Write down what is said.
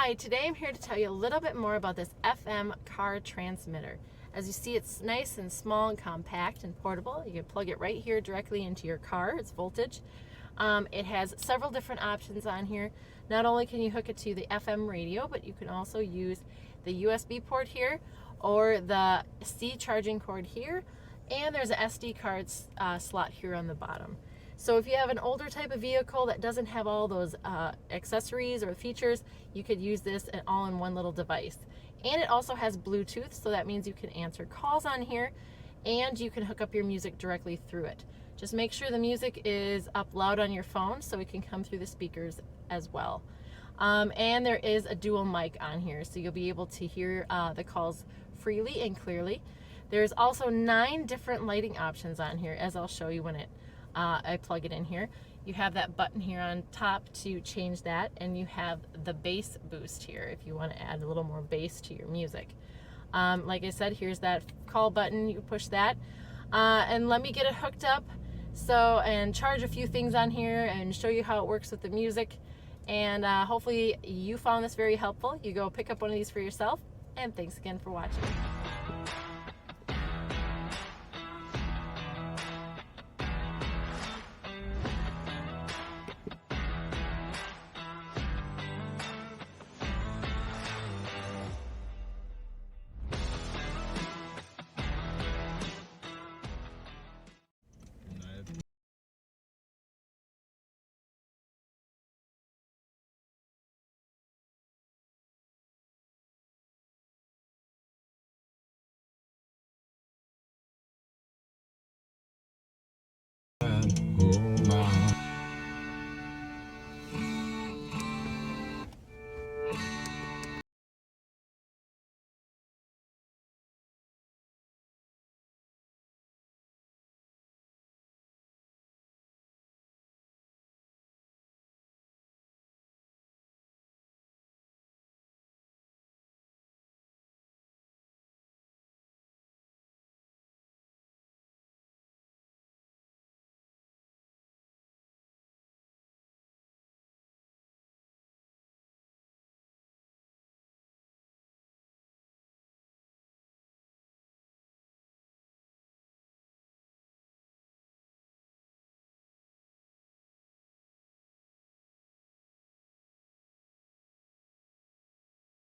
Hi, today I'm here to tell you a little bit more about this FM car transmitter. As you see, it's nice and small and compact and portable. You can plug it right here directly into your car. It's voltage. It has several different options on here. Not only can you hook it to the FM radio, but you can also use the USB port here or the C charging cord here, and there's a SD card slot here on the bottom. So if you have an older type of vehicle that doesn't have all those accessories or features, you could use this all in one little device. And it also has Bluetooth, so that means you can answer calls on here and you can hook up your music directly through it. Just make sure the music is up loud on your phone so it can come through the speakers as well. And there is a dual mic on here, so you'll be able to hear the calls freely and clearly. There's also 9 different lighting options on here, as I'll show you when I plug it in here. You have that button here on top to change that, and you have the bass boost here if you want to add a little more bass to your music. Like I said, here's that call button. You push that, and let me get it hooked up and charge a few things on here and show you how it works with the music. And hopefully you found this very helpful. You go pick up one of these for yourself, and thanks again for watching.